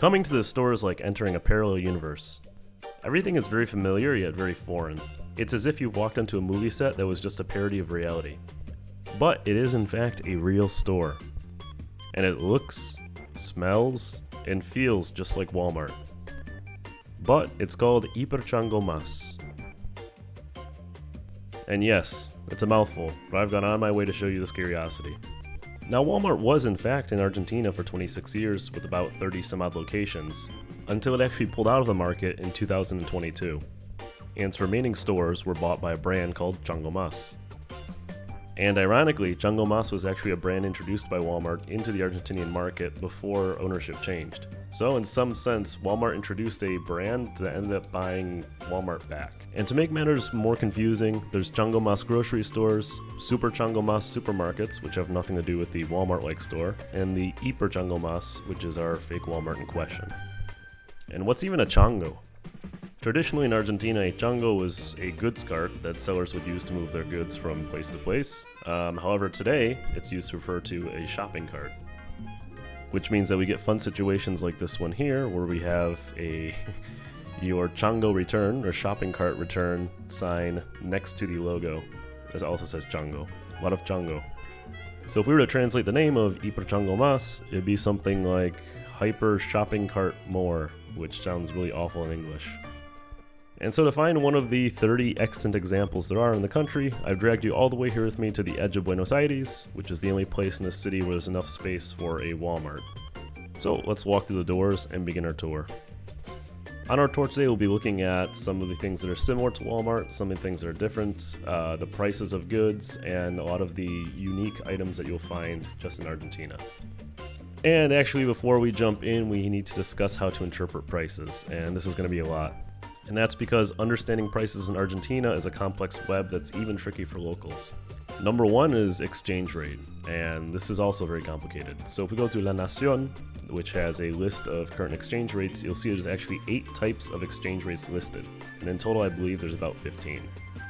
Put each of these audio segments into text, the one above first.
Coming to this store is like entering a parallel universe. Everything is very familiar yet very foreign. It's as if you've walked onto a movie set that was just a parody of reality. But it is in fact a real store. And it looks, smells, and feels just like Walmart. But it's called Hiper Changomas. And yes, it's a mouthful, but I've gone on my way to show you this curiosity. Now Walmart was in fact in Argentina for 26 years with about 30 some odd locations, until it actually pulled out of the market in 2022. And its remaining stores were bought by a brand called Changomas. And ironically, Changomas was actually a brand introduced by Walmart into the Argentinian market before ownership changed. So in some sense, Walmart introduced a brand that ended up buying Walmart back. And to make matters more confusing, there's Changomas grocery stores, Super Changomas supermarkets, which have nothing to do with the Walmart-like store, and the Hiper Changomas, which is our fake Walmart in question. And what's even a chango? Traditionally in Argentina, a chango was a goods cart that sellers would use to move their goods from place to place. However, today, it's used to refer to a shopping cart. Which means that we get fun situations like this one here, where we have a your chango return or shopping cart return sign next to the logo, as it also says chango. A lot of chango. So if we were to translate the name of Hiper Changomas, it'd be something like Hyper Shopping Cart More, which sounds really awful in English. And so to find one of the 30 extant examples there are in the country, I've dragged you all the way here with me to the edge of Buenos Aires, which is the only place in the city where there's enough space for a Walmart. So let's walk through the doors and begin our tour. On our tour today, we'll be looking at some of the things that are similar to Walmart, some of the things that are different, the prices of goods, and a lot of the unique items that you'll find just in Argentina. And actually, before we jump in, we need to discuss how to interpret prices, and this is going to be a lot. And that's because understanding prices in Argentina is a complex web that's even tricky for locals. Number one is exchange rate, and this is also very complicated. So if we go to La Nación, which has a list of current exchange rates, you'll see there's actually 8 types of exchange rates listed. And in total, I believe there's about 15.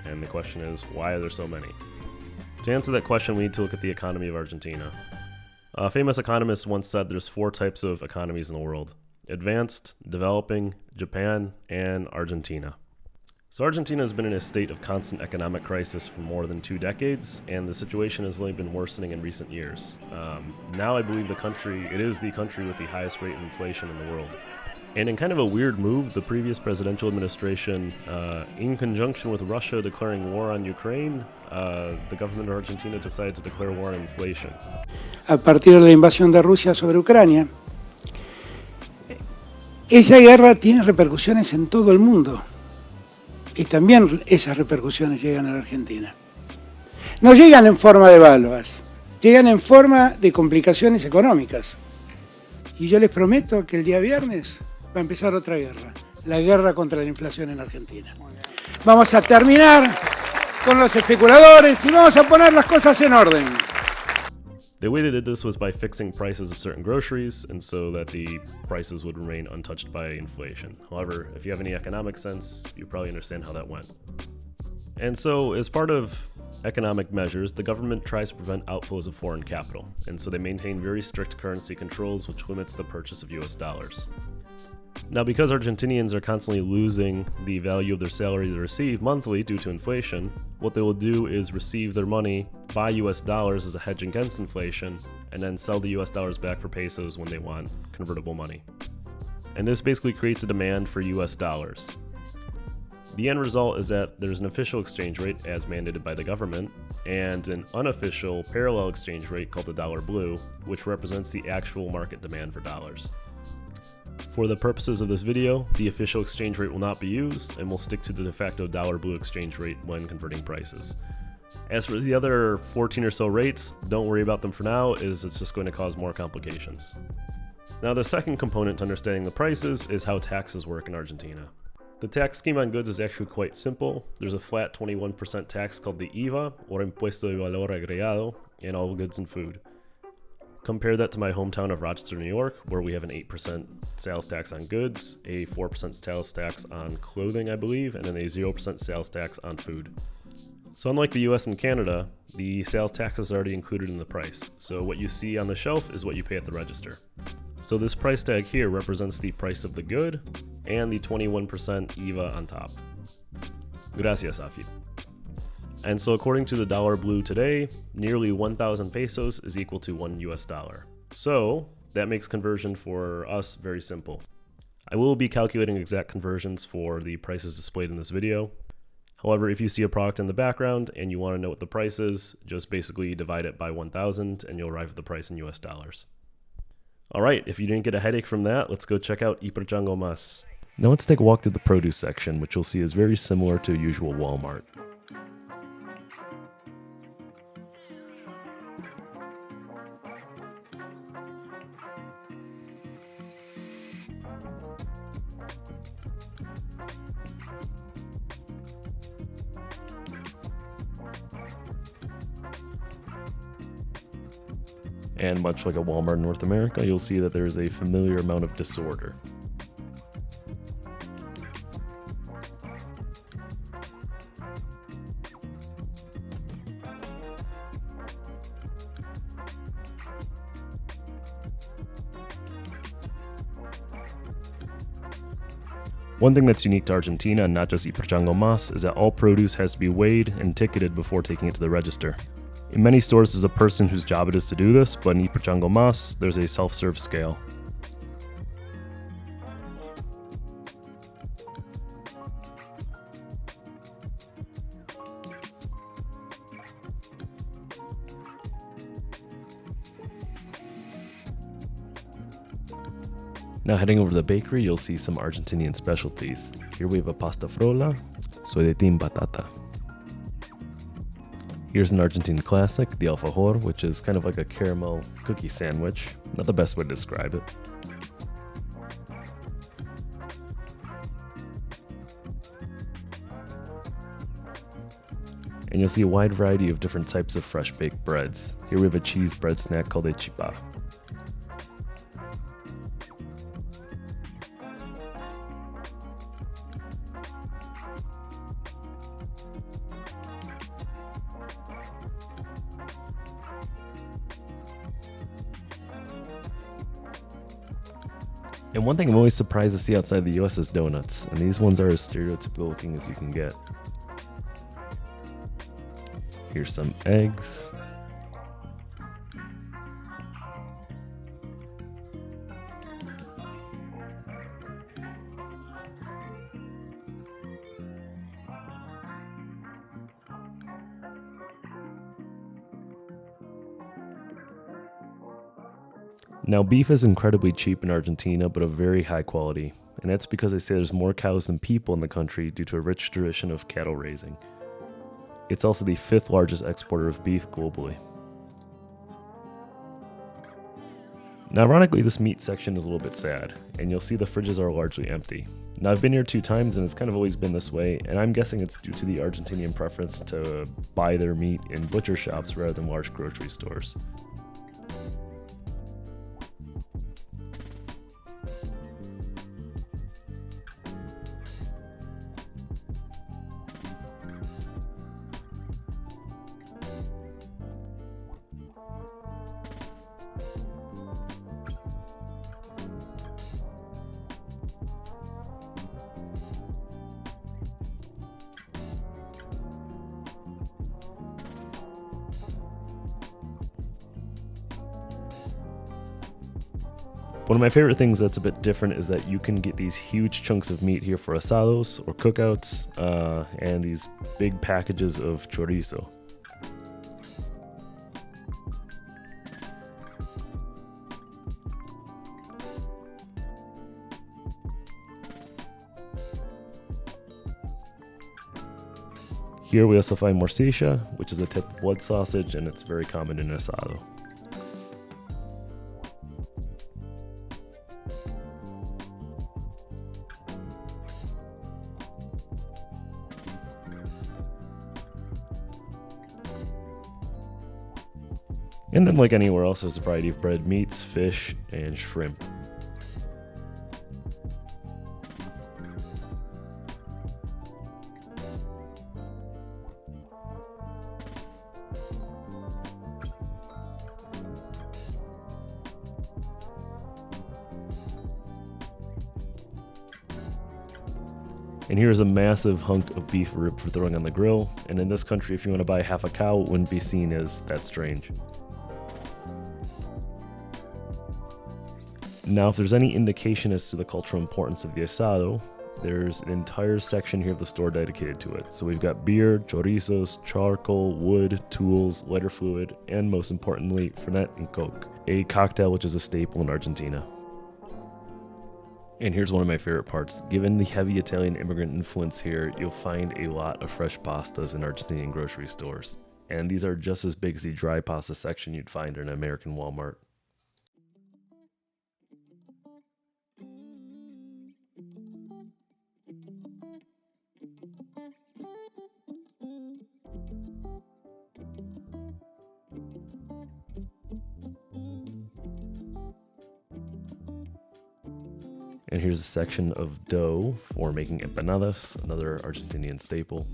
And the question is, why are there so many? To answer that question, we need to look at the economy of Argentina. A famous economist once said there's 4 types of economies in the world: advanced, developing, Japan, and Argentina. So Argentina has been in a state of constant economic crisis for more than 2 decades, and the situation has only been worsening in recent years. Now I believe it is the country with the highest rate of inflation in the world. And in kind of a weird move, the previous presidential administration, in conjunction with Russia declaring war on Ukraine, the government of Argentina decided to declare war on inflation. A partir de la invasión de Rusia sobre Ucrania, esa guerra tiene repercusiones en todo el mundo y también esas repercusiones llegan a la Argentina. No llegan en forma de balas, llegan en forma de complicaciones económicas. Y yo les prometo que el día viernes va a empezar otra guerra, la guerra contra la inflación en Argentina. Vamos a terminar con los especuladores y vamos a poner las cosas en orden. The way they did this was by fixing prices of certain groceries, and so that the prices would remain untouched by inflation. However, if you have any economic sense, you probably understand how that went. And so, as part of economic measures, the government tries to prevent outflows of foreign capital, and so they maintain very strict currency controls, which limits the purchase of US dollars. Now, because Argentinians are constantly losing the value of their salary they receive monthly due to inflation, what they will do is receive their money, buy US dollars as a hedge against inflation, and then sell the US dollars back for pesos when they want convertible money. And this basically creates a demand for US dollars. The end result is that there's an official exchange rate as mandated by the government, and an unofficial parallel exchange rate called the dollar blue, which represents the actual market demand for dollars. For the purposes of this video, the official exchange rate will not be used, and we'll stick to the de facto dollar blue exchange rate when converting prices. As for the other 14 or so rates, don't worry about them for now, as it's just going to cause more complications. Now, the second component to understanding the prices is how taxes work in Argentina. The tax scheme on goods is actually quite simple. There's a flat 21% tax called the IVA, or Impuesto de Valor Agregado, in all goods and food. Compare that to my hometown of Rochester, New York, where we have an 8% sales tax on goods, a 4% sales tax on clothing, I believe, and then a 0% sales tax on food. So unlike the US and Canada, the sales tax is already included in the price. So what you see on the shelf is what you pay at the register. So this price tag here represents the price of the good and the 21% IVA on top. Gracias, Afi. And so according to the dollar blue today, nearly 1,000 pesos is equal to $1. So that makes conversion for us very simple. I will be calculating exact conversions for the prices displayed in this video. However, if you see a product in the background and you want to know what the price is, just basically divide it by 1,000 and you'll arrive at the price in US dollars. Alright, if you didn't get a headache from that, let's go check out Hiper Changomas. Now let's take a walk through the produce section, which you'll see is very similar to a usual Walmart. And much like a Walmart in North America, you'll see that there's a familiar amount of disorder. One thing that's unique to Argentina, and not just Hiper Changomas, is that all produce has to be weighed and ticketed before taking it to the register. In many stores, there's a person whose job it is to do this, but in Hiper Changomas, there's a self-serve scale. Now heading over to the bakery, you'll see some Argentinian specialties. Here we have a pasta frola, soy de team batata. Here's an Argentine classic, the alfajor, which is kind of like a caramel cookie sandwich. Not the best way to describe it. And you'll see a wide variety of different types of fresh baked breads. Here we have a cheese bread snack called a chipa. And one thing I'm always surprised to see outside the US is donuts, and these ones are as stereotypical looking as you can get. Here's some eggs. Now, beef is incredibly cheap in Argentina, but of very high quality, and that's because they say there's more cows than people in the country due to a rich tradition of cattle raising. It's also the 5th largest exporter of beef globally. Now, ironically, this meat section is a little bit sad, and you'll see the fridges are largely empty. Now, I've been here 2 times, and it's kind of always been this way, and I'm guessing it's due to the Argentinian preference to buy their meat in butcher shops rather than large grocery stores. One of my favorite things that's a bit different is that you can get these huge chunks of meat here for asados or cookouts, and these big packages of chorizo. Here we also find morcilla, which is a type of blood sausage, and it's very common in asado. And then, like anywhere else, there's a variety of bread, meats, fish, and shrimp. And here's a massive hunk of beef rib for throwing on the grill, and in this country if you want to buy half a cow it wouldn't be seen as that strange. Now if there's any indication as to the cultural importance of the asado, there's an entire section here of the store dedicated to it. So we've got beer, chorizos, charcoal, wood, tools, lighter fluid, and most importantly, Fernet and Coke, a cocktail which is a staple in Argentina. And here's one of my favorite parts. Given the heavy Italian immigrant influence here, you'll find a lot of fresh pastas in Argentinian grocery stores. And these are just as big as the dry pasta section you'd find in an American Walmart. And here's a section of dough for making empanadas, another Argentinian staple.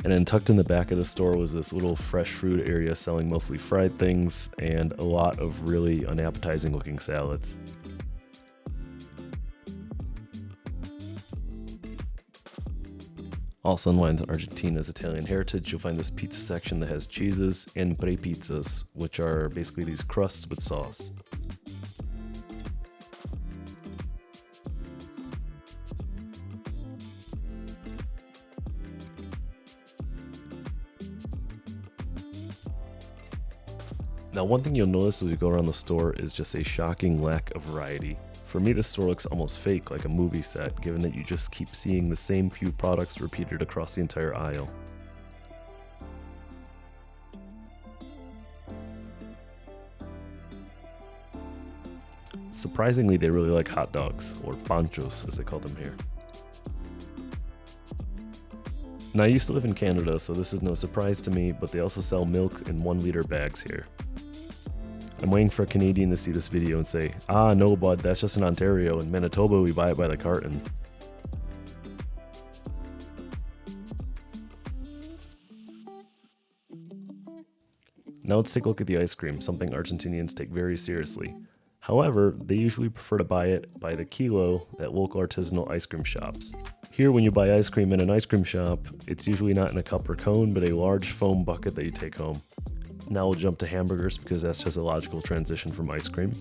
And then tucked in the back of the store was this little fresh fruit area selling mostly fried things and a lot of really unappetizing looking salads. Also in line with Argentina's Italian heritage, you'll find this pizza section that has cheeses and pre-pizzas, which are basically these crusts with sauce. Now one thing you'll notice as we go around the store is just a shocking lack of variety. For me, this store looks almost fake, like a movie set, given that you just keep seeing the same few products repeated across the entire aisle. Surprisingly, they really like hot dogs, or panchos as they call them here. Now I used to live in Canada, so this is no surprise to me, but they also sell milk in 1-liter bags here. I'm waiting for a Canadian to see this video and say, "Ah, no bud, that's just in Ontario. In Manitoba, we buy it by the carton." Now let's take a look at the ice cream, something Argentinians take very seriously. However, they usually prefer to buy it by the kilo at local artisanal ice cream shops. Here, when you buy ice cream in an ice cream shop, it's usually not in a cup or cone, but a large foam bucket that you take home. Now we'll jump to hamburgers because that's just a logical transition from ice cream.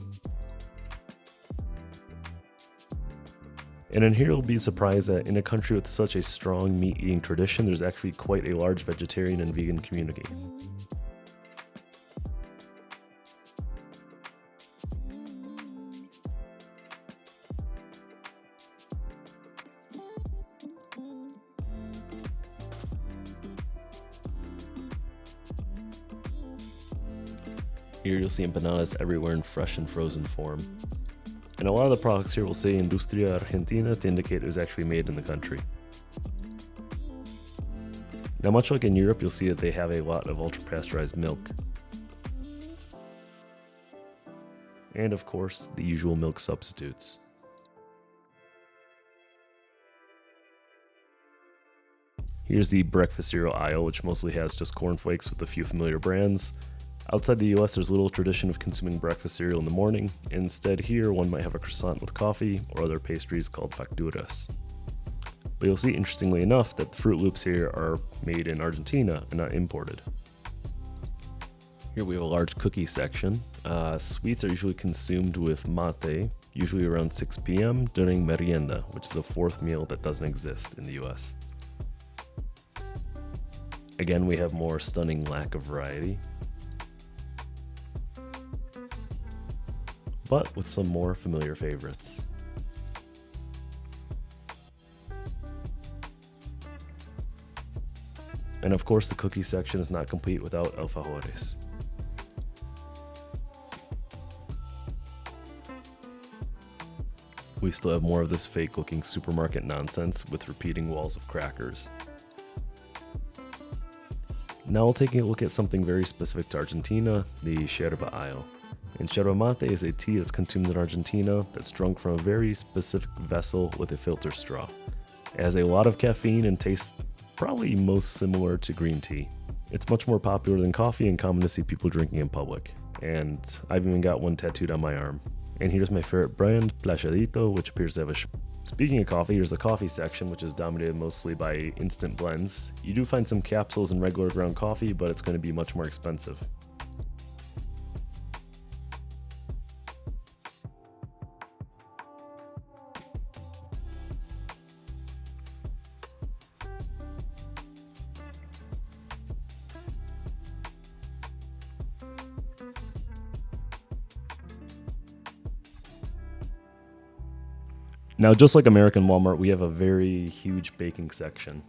And in here you'll be surprised that in a country with such a strong meat-eating tradition, there's actually quite a large vegetarian and vegan community. Here you'll see empanadas everywhere in fresh and frozen form. And a lot of the products here will say Industria Argentina to indicate it was actually made in the country. Now much like in Europe, you'll see that they have a lot of ultra-pasteurized milk. And of course, the usual milk substitutes. Here's the breakfast cereal aisle, which mostly has just cornflakes with a few familiar brands. Outside the US, there's little tradition of consuming breakfast cereal in the morning. Instead here, one might have a croissant with coffee or other pastries called facturas. But you'll see, interestingly enough, that the Fruit Loops here are made in Argentina and not imported. Here we have a large cookie section. Sweets are usually consumed with mate, usually around 6 p.m. during merienda, which is a fourth meal that doesn't exist in the US. Again, we have more stunning lack of variety, but with some more familiar favorites. And of course, the cookie section is not complete without alfajores. We still have more of this fake-looking supermarket nonsense with repeating walls of crackers. Now we'll take a look at something very specific to Argentina, the yerba aisle. And yerba mate is a tea that's consumed in Argentina that's drunk from a very specific vessel with a filter straw. It has a lot of caffeine and tastes probably most similar to green tea. It's much more popular than coffee and common to see people drinking in public. and I've even got one tattooed on my arm. And here's my favorite brand, Plashadito, which appears to have a Speaking of coffee, here's the coffee section, which is dominated mostly by instant blends. You do find some capsules and regular ground coffee, but it's going to be much more expensive. Now, just like American Walmart, we have a very huge baking section.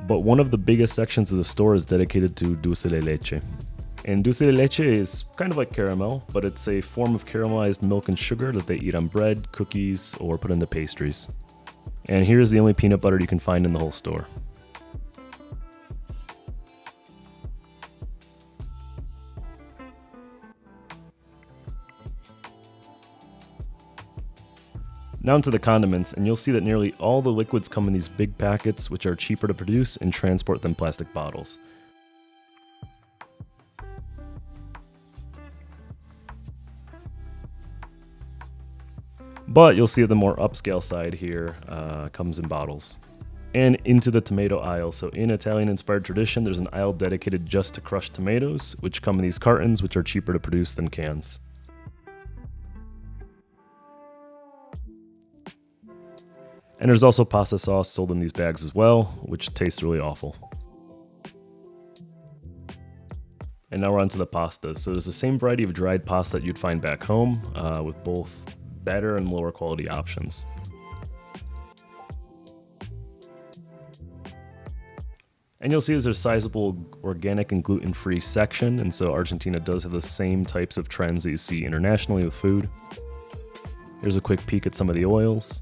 But one of the biggest sections of the store is dedicated to dulce de leche. And dulce de leche is kind of like caramel, but it's a form of caramelized milk and sugar that they eat on bread, cookies, or put into pastries. And here's the only peanut butter you can find in the whole store. Now into the condiments, and you'll see that nearly all the liquids come in these big packets, which are cheaper to produce and transport than plastic bottles. But you'll see that the more upscale side here comes in bottles. And into the tomato aisle. So in Italian-inspired tradition, there's an aisle dedicated just to crushed tomatoes, which come in these cartons, which are cheaper to produce than cans. And there's also pasta sauce sold in these bags as well, which tastes really awful. And now we're on to the pastas. So there's the same variety of dried pasta that you'd find back home, with both better and lower quality options. And you'll see there's a sizable organic and gluten-free section, and so Argentina does have the same types of trends that you see internationally with food. Here's a quick peek at some of the oils.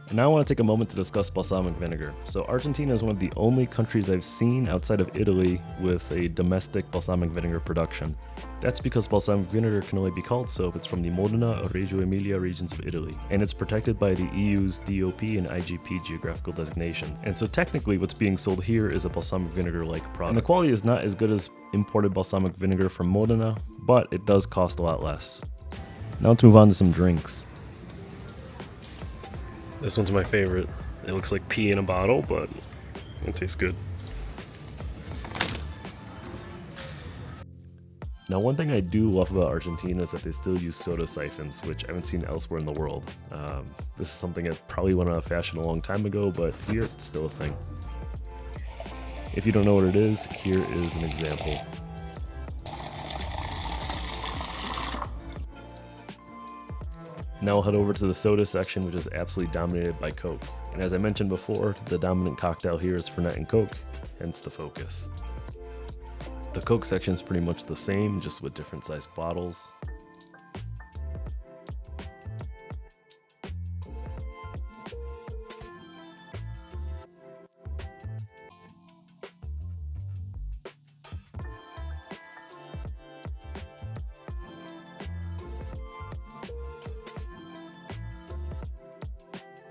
And now I want to take a moment to discuss balsamic vinegar. So Argentina is one of the only countries I've seen outside of Italy with a domestic balsamic vinegar production. That's because balsamic vinegar can only be called so if it's from the Modena or Reggio Emilia regions of Italy, and it's protected by the EU's DOP and IGP geographical designation. And so technically what's being sold here is a balsamic vinegar-like product. And the quality is not as good as imported balsamic vinegar from Modena, but it does cost a lot less. Now let's move on to some drinks. This one's my favorite. It looks like pee in a bottle, but it tastes good. Now, one thing I do love about Argentina is that they still use soda siphons, which I haven't seen elsewhere in the world. This is something that probably went out of fashion a long time ago, but here it's still a thing. If you don't know what it is, here is an example. Now we'll head over to the soda section, which is absolutely dominated by Coke. And as I mentioned before, the dominant cocktail here is Fernet and Coke, hence the focus. The Coke section is pretty much the same, just with different sized bottles.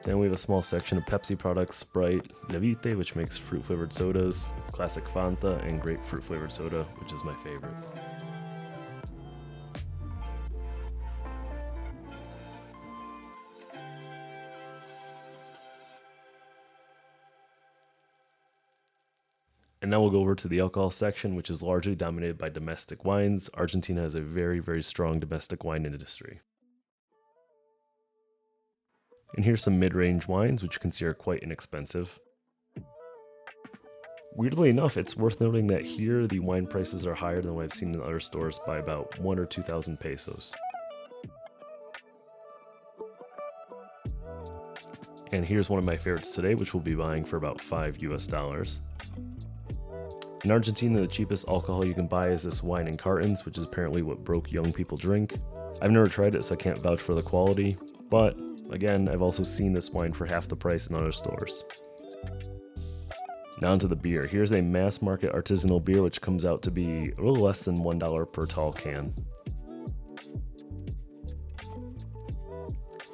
Then we have a small section of Pepsi products, Sprite, Levite, which makes fruit-flavored sodas, classic Fanta, and grapefruit-flavored soda, which is my favorite. And now we'll go over to the alcohol section, which is largely dominated by domestic wines. Argentina has a very, very strong domestic wine industry. And here's some mid-range wines, which you can see are quite inexpensive. Weirdly enough, it's worth noting that here the wine prices are higher than what I've seen in other stores by about 1,000 or 2,000 pesos. And here's one of my favorites today, which we'll be buying for about $5 US. In Argentina, the cheapest alcohol you can buy is this wine in cartons, which is apparently what broke young people drink. I've never tried it, so I can't vouch for the quality, but again, I've also seen this wine for half the price in other stores. Now onto the beer. Here's a mass market artisanal beer which comes out to be a little less than $1 per tall can.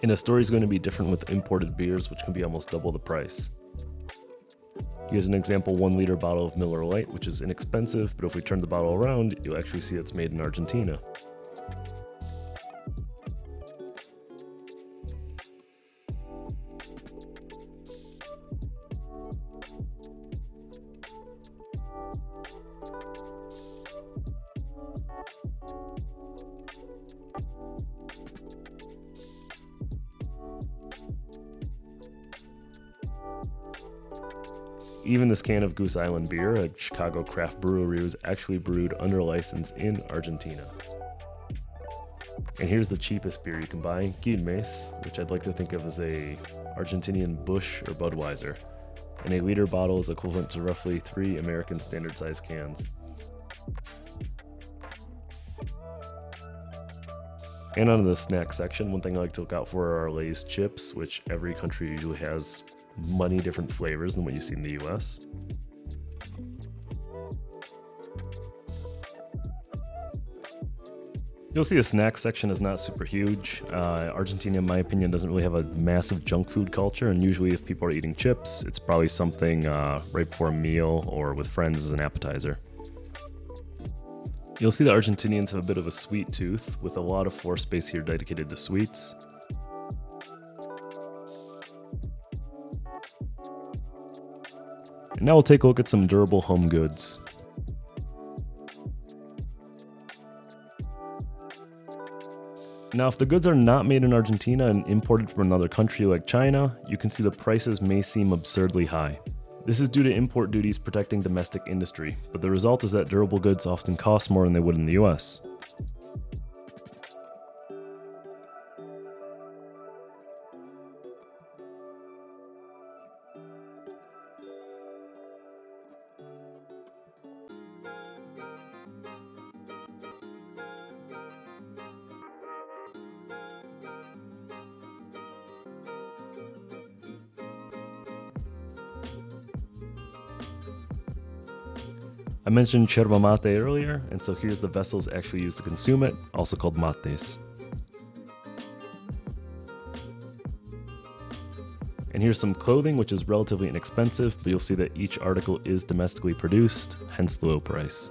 And a story is going to be different with imported beers, which can be almost double the price. Here's an example 1 liter bottle of Miller Lite, which is inexpensive, but if we turn the bottle around, you'll actually see it's made in Argentina. Even this can of Goose Island beer, a Chicago craft brewery, was actually brewed under license in Argentina. And here's the cheapest beer you can buy, Condiments, which I'd like to think of as a Argentinian Busch or Budweiser. And a liter bottle is equivalent to roughly 3 American standard size cans. And on the snack section, one thing I like to look out for are Lay's chips, which every country usually has many different flavors than what you see in the US. You'll see the snack section is not super huge. Argentina, in my opinion, doesn't really have a massive junk food culture, and usually if people are eating chips, it's probably something right before a meal or with friends as an appetizer. You'll see the Argentinians have a bit of a sweet tooth, with a lot of floor space here dedicated to sweets. And now we'll take a look at some durable home goods. Now, if the goods are not made in Argentina and imported from another country like China, you can see the prices may seem absurdly high. This is due to import duties protecting domestic industry, but the result is that durable goods often cost more than they would in the US. I mentioned Yerba Mate earlier, and so here's the vessels actually used to consume it, also called mates. And here's some clothing, which is relatively inexpensive, but you'll see that each article is domestically produced, hence the low price.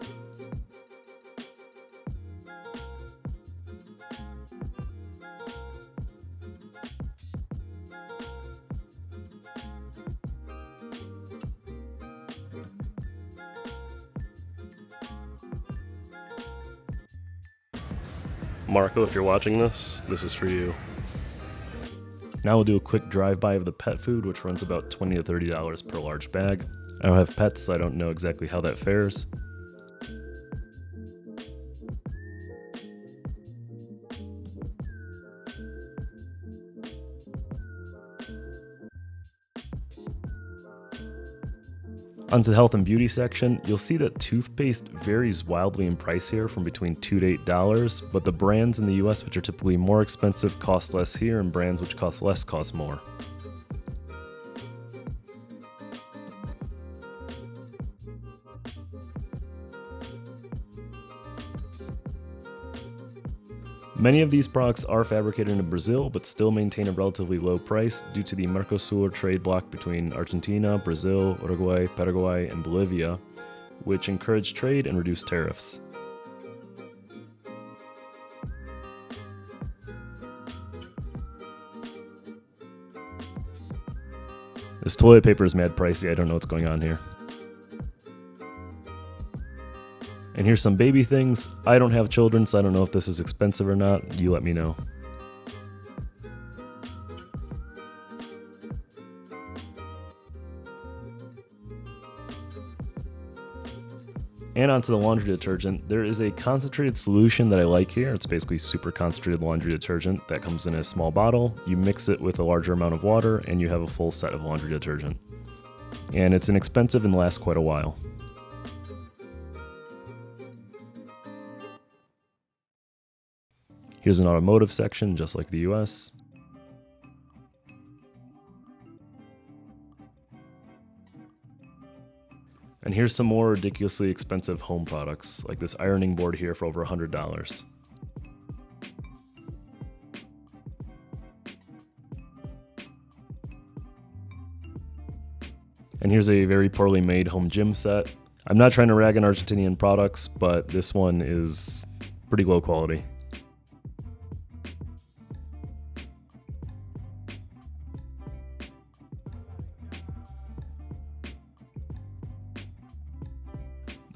Marco, if you're watching this is for you. Now we'll do a quick drive-by of the pet food, which runs about $20 to $30 per large bag. I don't have pets, so I don't know exactly how that fares. Onto the health and beauty section, you'll see that toothpaste varies wildly in price here from between $2 to $8, but the brands in the US which are typically more expensive cost less here, and brands which cost less cost more. Many of these products are fabricated in Brazil, but still maintain a relatively low price due to the Mercosur trade bloc between Argentina, Brazil, Uruguay, Paraguay, and Bolivia, which encourage trade and reduce tariffs. This toilet paper is mad pricey, I don't know what's going on here. And here's some baby things. I don't have children, so I don't know if this is expensive or not. You let me know. And onto the laundry detergent. There is a concentrated solution that I like here. It's basically super concentrated laundry detergent that comes in a small bottle. You mix it with a larger amount of water and you have a full set of laundry detergent. And it's inexpensive and lasts quite a while. Here's an automotive section, just like the US. And here's some more ridiculously expensive home products, like this ironing board here for over $100. And here's a very poorly made home gym set. I'm not trying to rag on Argentinian products, but this one is pretty low quality.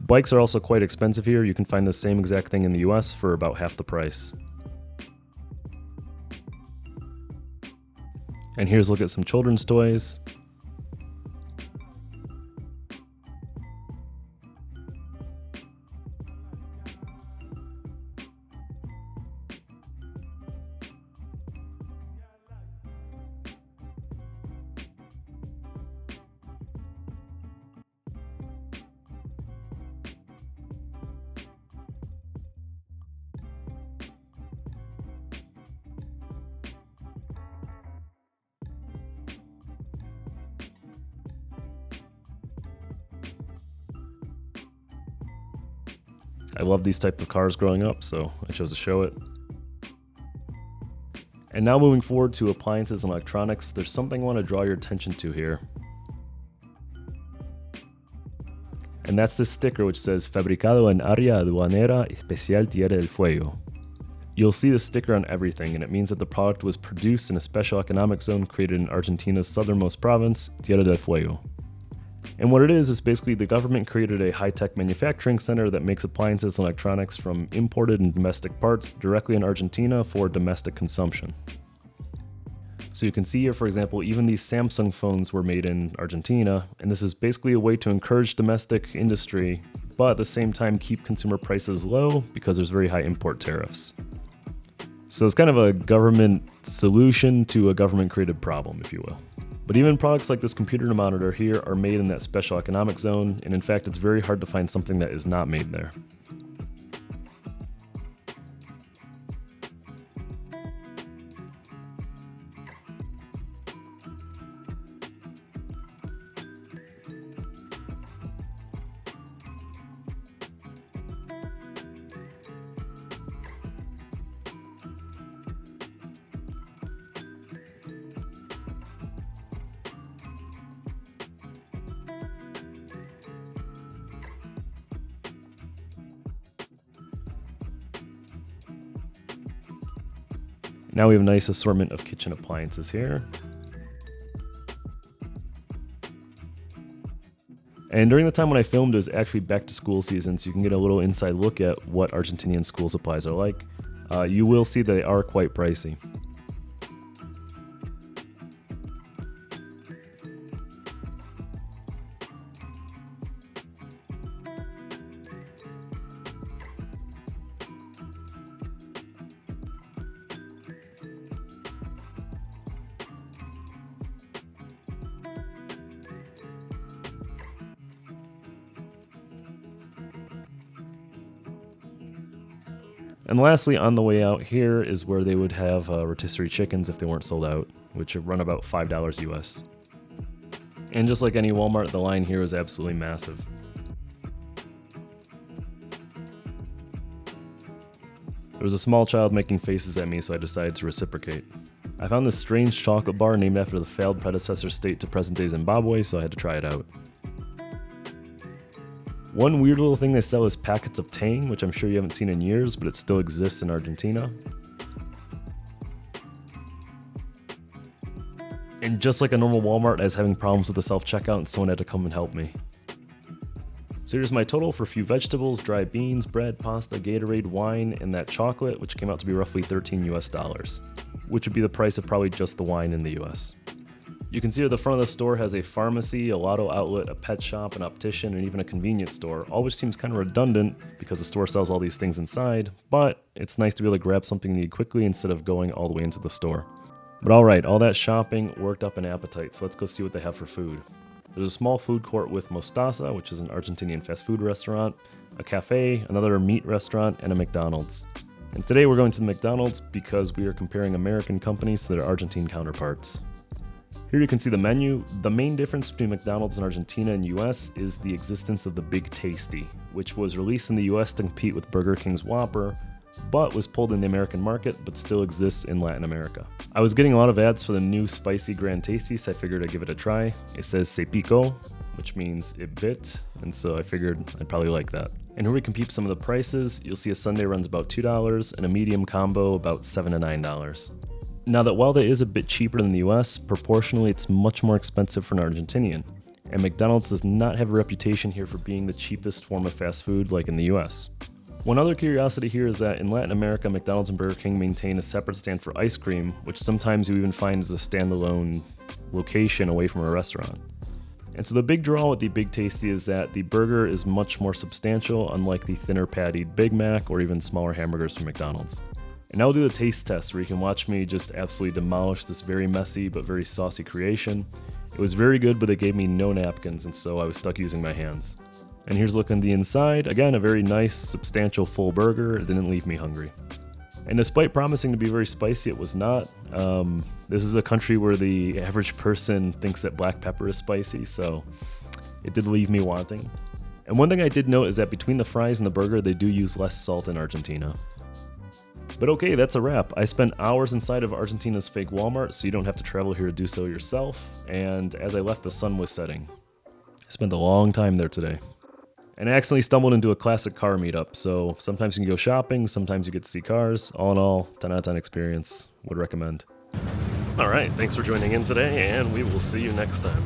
Bikes are also quite expensive here. You can find the same exact thing in the US for about half the price. And here's a look at some children's toys. I love these type of cars growing up, so I chose to show it. And now moving forward to appliances and electronics, there's something I want to draw your attention to here. And that's this sticker which says Fabricado en área aduanera especial Tierra del Fuego. You'll see the sticker on everything, and it means that the product was produced in a special economic zone created in Argentina's southernmost province, Tierra del Fuego. And what it is basically the government created a high-tech manufacturing center that makes appliances and electronics from imported and domestic parts directly in Argentina for domestic consumption. So you can see here, for example, even these Samsung phones were made in Argentina, and this is basically a way to encourage domestic industry, but at the same time keep consumer prices low because there's very high import tariffs. So it's kind of a government solution to a government-created problem, if you will. But even products like this computer monitor here are made in that special economic zone, and in fact it's very hard to find something that is not made there. Now we have a nice assortment of kitchen appliances here. And during the time when I filmed, it was actually back to school season, so you can get a little inside look at what Argentinian school supplies are like. You will see that they are quite pricey. And lastly, on the way out here is where they would have rotisserie chickens if they weren't sold out, which run about $5 US. And just like any Walmart, the line here is absolutely massive. There was a small child making faces at me, so I decided to reciprocate. I found this strange chocolate bar named after the failed predecessor state to present-day Zimbabwe, so I had to try it out. One weird little thing they sell is packets of Tang, which I'm sure you haven't seen in years, but it still exists in Argentina. And just like a normal Walmart, I was having problems with the self-checkout and someone had to come and help me. So here's my total for a few vegetables, dried beans, bread, pasta, Gatorade, wine, and that chocolate, which came out to be roughly $13 US, which would be the price of probably just the wine in the US. You can see at the front of the store has a pharmacy, a lotto outlet, a pet shop, an optician, and even a convenience store, all which seems kind of redundant because the store sells all these things inside, but it's nice to be able to grab something you need quickly instead of going all the way into the store. But alright, all that shopping worked up an appetite, so let's go see what they have for food. There's a small food court with Mostaza, which is an Argentinian fast food restaurant, a cafe, another meat restaurant, and a McDonald's. And today we're going to the McDonald's because we are comparing American companies to their Argentine counterparts. Here you can see the menu. The main difference between McDonald's in Argentina and US is the existence of the Big Tasty, which was released in the US to compete with Burger King's Whopper, but was pulled in the American market, but still exists in Latin America. I was getting a lot of ads for the new spicy Gran Tasty, so I figured I'd give it a try. It says se pico, which means it bit, and so I figured I'd probably like that. And here we can peep some of the prices. You'll see a sundae runs about $2 and a medium combo about $7 to $9. Now that while that is a bit cheaper than the US, proportionally it's much more expensive for an Argentinian. And McDonald's does not have a reputation here for being the cheapest form of fast food like in the US. One other curiosity here is that in Latin America, McDonald's and Burger King maintain a separate stand for ice cream, which sometimes you even find as a standalone location away from a restaurant. And so the big draw with the Big Tasty is that the burger is much more substantial, unlike the thinner pattied Big Mac or even smaller hamburgers from McDonald's. And now we'll do the taste test where you can watch me just absolutely demolish this very messy but very saucy creation. It was very good, but they gave me no napkins, and so I was stuck using my hands. And here's looking the inside. Again, a very nice, substantial, full burger. It didn't leave me hungry. And despite promising to be very spicy, it was not. This is a country where the average person thinks that black pepper is spicy, so it did leave me wanting. And one thing I did note is that between the fries and the burger, they do use less salt in Argentina. But okay, that's a wrap. I spent hours inside of Argentina's fake Walmart, so you don't have to travel here to do so yourself. And as I left, the sun was setting. I spent a long time there today. And I accidentally stumbled into a classic car meetup, so sometimes you can go shopping, sometimes you get to see cars. All in all, 10 out of 10 experience. Would recommend. Alright, thanks for joining in today, and we will see you next time.